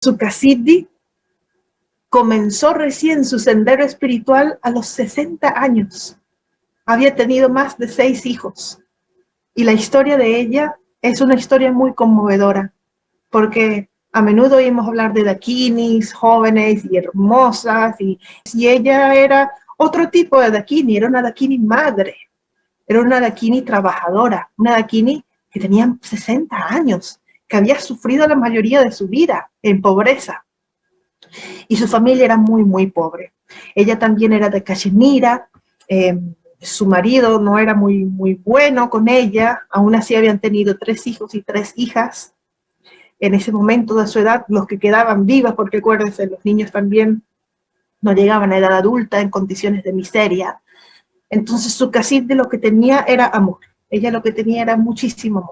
Sukhasidhi comenzó recién su sendero espiritual a los 60 años. Había tenido más de 6 hijos. Y la historia de ella es una historia muy conmovedora, porque a menudo oímos hablar de dakinis, jóvenes y hermosas, y ella era otro tipo de dakini, era una dakini madre, era una dakini trabajadora, una dakini que tenía 60 años, que había sufrido la mayoría de su vida en pobreza. Y su familia era muy, muy pobre. Ella también era de Cachemira, su marido no era muy, muy bueno con ella, aún así habían tenido 3 hijos y 3 hijas. En ese momento de su edad, los que quedaban vivas, porque acuérdense, los niños también no llegaban a edad adulta en condiciones de miseria. Entonces Sukhasidhi lo que tenía era amor. Ella lo que tenía era muchísimo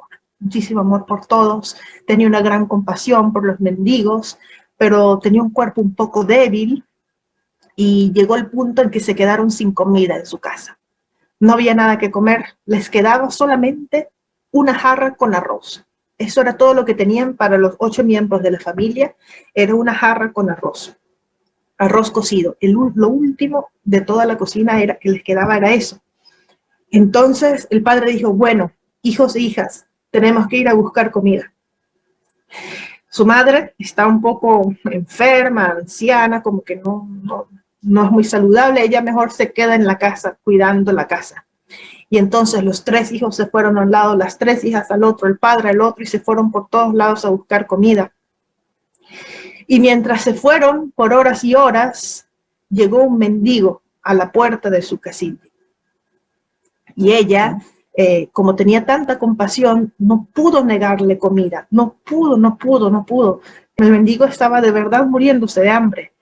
amor por todos, tenía una gran compasión por los mendigos, pero tenía un cuerpo un poco débil y llegó el punto en que se quedaron sin comida en su casa. No había nada que comer, les quedaba solamente una jarra con arroz. Eso era todo lo que tenían para los 8 miembros de la familia, era una jarra con arroz cocido. Lo último de toda la cocina era, que les quedaba era eso. Entonces el padre dijo, bueno, hijos e hijas, tenemos que ir a buscar comida. Su madre está un poco enferma, anciana, como que no es muy saludable, ella mejor se queda en la casa, cuidando la casa. Y entonces los 3 hijos se fueron a un lado, las 3 hijas al otro, el padre al otro, y se fueron por todos lados a buscar comida. Y mientras se fueron por horas y horas, llegó un mendigo a la puerta de Sukhasidhi. Y ella, como tenía tanta compasión, no pudo negarle comida, no pudo. El mendigo estaba de verdad muriéndose de hambre.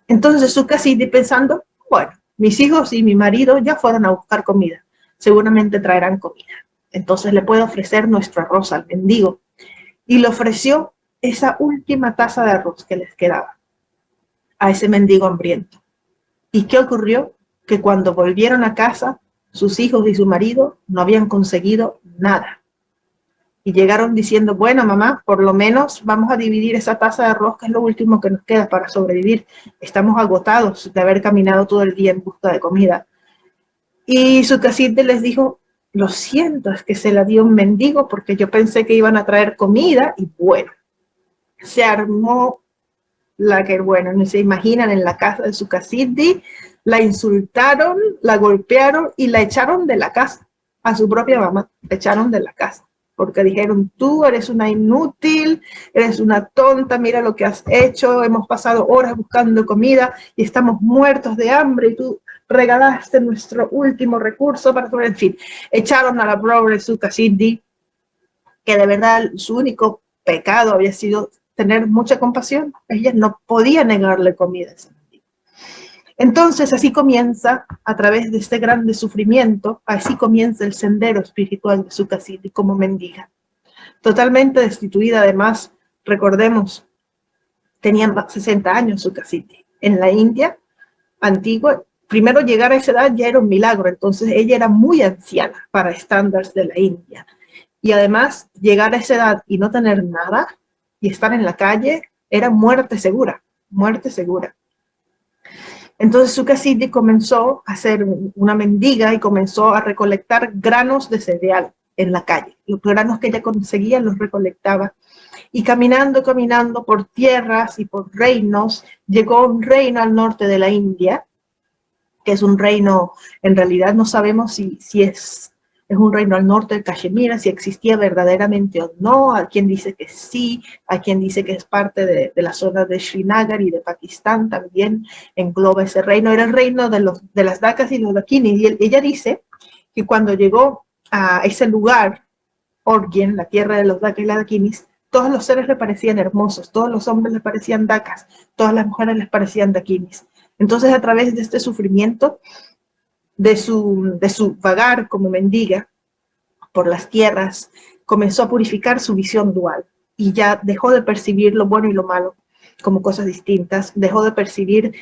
Entonces Sukhasidhi pensando, bueno, mis hijos y mi marido ya fueron a buscar comida, seguramente traerán comida. Entonces le puedo ofrecer nuestro arroz al mendigo. Y le ofreció esa última taza de arroz que les quedaba a ese mendigo hambriento. ¿Y qué ocurrió? Que cuando volvieron a casa, sus hijos y su marido no habían conseguido nada. Y llegaron diciendo, bueno, mamá, por lo menos vamos a dividir esa taza de arroz, que es lo último que nos queda para sobrevivir. Estamos agotados de haber caminado todo el día en busca de comida. Y Sukhasidhi les dijo, lo siento, es que se la dio un mendigo porque yo pensé que iban a traer comida. Y bueno, se armó la que, bueno, no se imaginan, en la casa de Sukhasidhi, la insultaron, la golpearon y la echaron de la casa. A su propia mamá la echaron de la casa, porque dijeron, tú eres una inútil, eres una tonta, mira lo que has hecho, hemos pasado horas buscando comida y estamos muertos de hambre y tú regalaste nuestro último recurso para comer. En fin, echaron a la pobre Sukhasidhi, que de verdad su único pecado había sido tener mucha compasión. Ella no podía negarle comida. Entonces así comienza, a través de este grande sufrimiento, así comienza el sendero espiritual de Sukhasidhi como mendiga. Totalmente destituida, además, recordemos, tenían 60 años Sukhasidhi. En la India antigua, primero llegar a esa edad ya era un milagro, entonces ella era muy anciana para estándares de la India. Y además, llegar a esa edad y no tener nada, y estar en la calle, era muerte segura, muerte segura. Entonces Sukhasidhi comenzó a ser una mendiga y comenzó a recolectar granos de cereal en la calle. Los granos que ella conseguía los recolectaba. Y caminando por tierras y por reinos, llegó a un reino al norte de la India, que es un reino, en realidad no sabemos si es un reino al norte de Cachemira, si existía verdaderamente o no. Hay quien dice que sí, hay quien dice que es parte de la zona de Srinagar y de Pakistán también engloba ese reino. Era el reino de las Dakas y los Dakinis. Y ella dice que cuando llegó a ese lugar, Orgyen, la tierra de los Dakas y las Dakinis, todos los seres le parecían hermosos, todos los hombres le parecían Dakas, todas las mujeres les parecían Dakinis. Entonces, a través de este sufrimiento, de su vagar como mendiga por las tierras, comenzó a purificar su visión dual y ya dejó de percibir lo bueno y lo malo como cosas distintas, dejó de percibir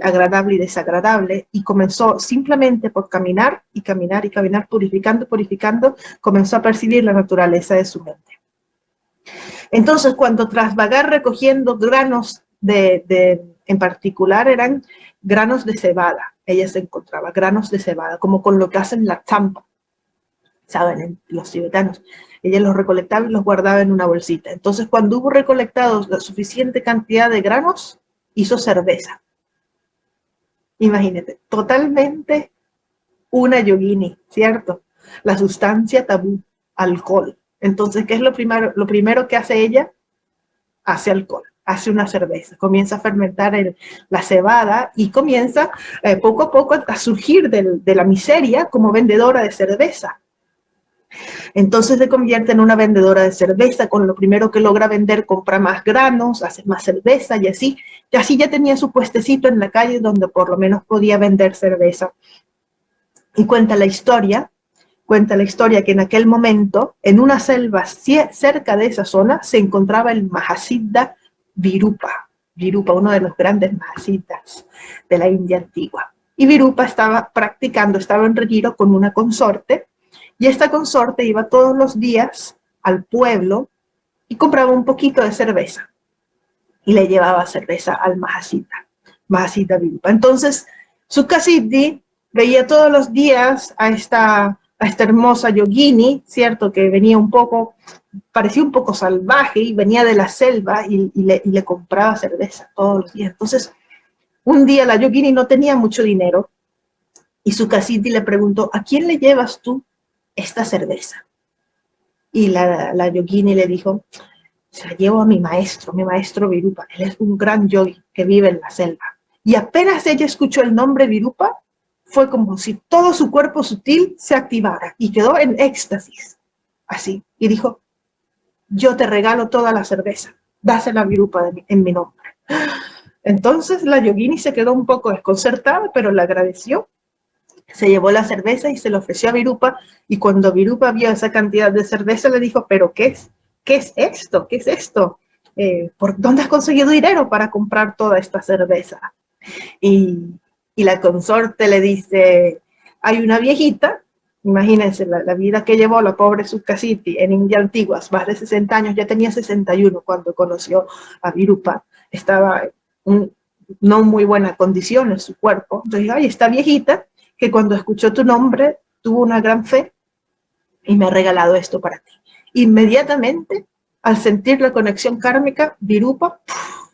agradable y desagradable y comenzó simplemente por caminar y caminar y caminar, purificando, comenzó a percibir la naturaleza de su mente. Entonces, cuando tras vagar recogiendo granos en particular eran granos de cebada, ella se encontraba granos de cebada, como con lo que hacen la champa, saben, los tibetanos. Ella los recolectaba y los guardaba en una bolsita. Entonces, cuando hubo recolectados la suficiente cantidad de granos, hizo cerveza. Imagínate, totalmente una yogini, ¿cierto? La sustancia tabú, alcohol. Entonces, ¿qué es lo primero que hace ella? Hace alcohol, hace una cerveza, comienza a fermentar la cebada y comienza poco a poco a surgir de la miseria como vendedora de cerveza. Entonces se convierte en una vendedora de cerveza, con lo primero que logra vender, compra más granos, hace más cerveza y así ya tenía su puestecito en la calle donde por lo menos podía vender cerveza. Y cuenta la historia que en aquel momento, en una selva cerca de esa zona, se encontraba el Mahasiddha Virupa, uno de los grandes Mahasiddhas de la India antigua. Y Virupa estaba en retiro con una consorte, y esta consorte iba todos los días al pueblo y compraba un poquito de cerveza y le llevaba cerveza al Mahasiddha Virupa. Entonces, Sukasiddhi veía todos los días a esta hermosa yogini, ¿cierto? Que parecía un poco salvaje y venía de la selva y le compraba cerveza todos los días. Entonces, un día la yogini no tenía mucho dinero y Sukasiddhi le preguntó, ¿a quién le llevas tú esta cerveza? Y la yogini le dijo, se la llevo a mi maestro Virupa. Él es un gran yogi que vive en la selva. Y apenas ella escuchó el nombre Virupa, fue como si todo su cuerpo sutil se activara y quedó en éxtasis. Así. Y dijo, yo te regalo toda la cerveza. Dásela a Virupa en mi nombre. Entonces la yogini se quedó un poco desconcertada, pero le agradeció. Se llevó la cerveza y se la ofreció a Virupa. Y cuando Virupa vio esa cantidad de cerveza, le dijo, ¿pero qué es? ¿Qué es esto? ¿Qué es esto? ¿Por dónde has conseguido dinero para comprar toda esta cerveza? Y la consorte le dice, hay una viejita, imagínense la vida que llevó la pobre Sukasiddhi en India antigua, más de 60 años, ya tenía 61 cuando conoció a Virupa, estaba en no muy buena condición en su cuerpo. Entonces, ay, esta viejita que cuando escuchó tu nombre tuvo una gran fe y me ha regalado esto para ti. Inmediatamente, al sentir la conexión kármica, Virupa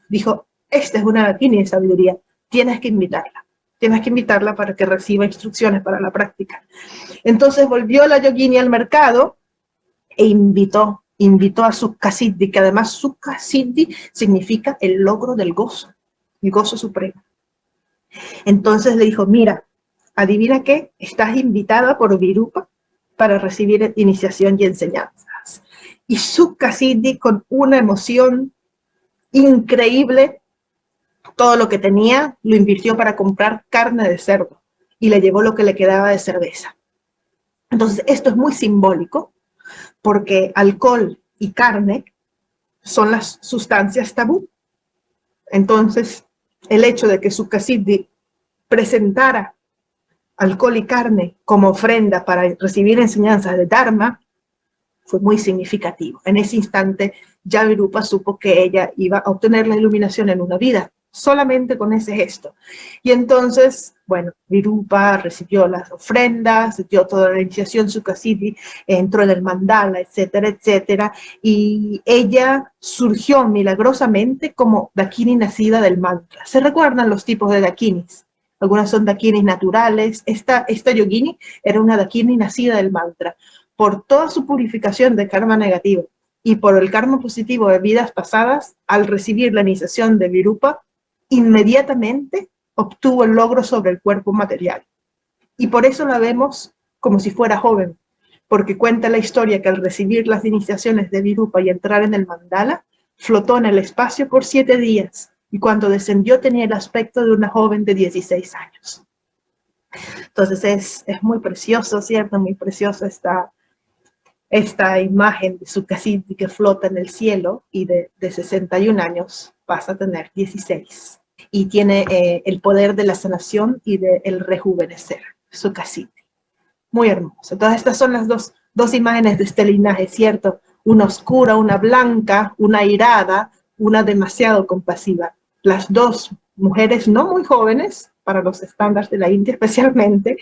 dijo, esta es una yogini de sabiduría, tienes que invitarla para que reciba instrucciones para la práctica. Entonces volvió la yogini al mercado e invitó a Sukasiddhi, que además Sukasiddhi significa el logro del gozo, el gozo supremo. Entonces le dijo, mira, adivina qué, estás invitada por Virupa para recibir iniciación y enseñanzas. Y Sukasiddhi, con una emoción increíble, todo lo que tenía lo invirtió para comprar carne de cerdo y le llevó lo que le quedaba de cerveza. Entonces, esto es muy simbólico porque alcohol y carne son las sustancias tabú. Entonces, el hecho de que Sukasiddhi presentara alcohol y carne como ofrenda para recibir enseñanzas de Dharma fue muy significativo. En ese instante, ya Virupa supo que ella iba a obtener la iluminación en una vida, solamente con ese gesto. Y entonces, bueno, Virupa recibió las ofrendas, dio toda la iniciación, Sukasiddhi entró en el mandala, etcétera, etcétera, y ella surgió milagrosamente como dakini nacida del mantra. ¿Se recuerdan los tipos de dakinis? Algunas son dakinis naturales. Esta yogini era una dakini nacida del mantra. Por toda su purificación de karma negativo y por el karma positivo de vidas pasadas, al recibir la iniciación de Virupa, inmediatamente obtuvo el logro sobre el cuerpo material. Y por eso la vemos como si fuera joven, porque cuenta la historia que al recibir las iniciaciones de Virupa y entrar en el mandala, flotó en el espacio por 7 días y cuando descendió tenía el aspecto de una joven de 16 años. Entonces es muy precioso, ¿cierto? Muy precioso esta imagen de Sukasiddhi que flota en el cielo y de 61 años pasa a tener 16. Y tiene el poder de la sanación y del rejuvenecer, Sukasiddhi. Muy hermoso. Todas estas son las dos imágenes de este linaje, ¿cierto? una oscura, una blanca, una airada, una demasiado compasiva. Las dos mujeres no muy jóvenes, para los estándares de la India especialmente,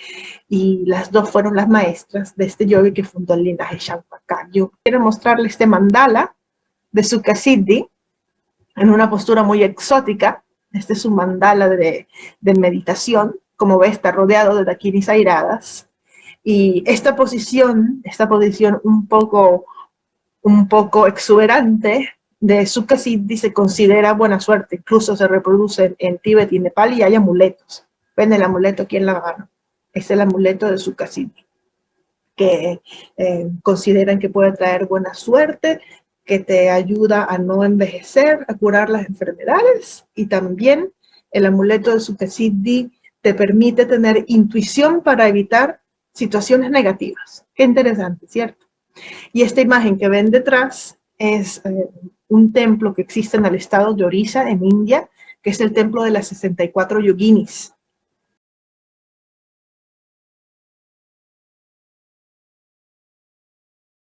y las dos fueron las maestras de este yogi que fundó el linaje Champaka. Yo quiero mostrarles este mandala de Sukhasiddhi en una postura muy exótica. Este es un mandala de meditación. Como ve, está rodeado de dakinis airadas. Y esta posición un poco exuberante de Sukhasiddhi se considera buena suerte. Incluso se reproduce en Tíbet y Nepal y hay amuletos. Ven el amuleto aquí en la mano. Es el amuleto de Sukhasiddhi, que consideran que puede traer buena suerte, que te ayuda a no envejecer, a curar las enfermedades, y también el amuleto de Sukhasiddhi te permite tener intuición para evitar situaciones negativas. Qué interesante, ¿cierto? Y esta imagen que ven detrás es un templo que existe en el estado de Orissa, en India, que es el templo de las 64 yoginis.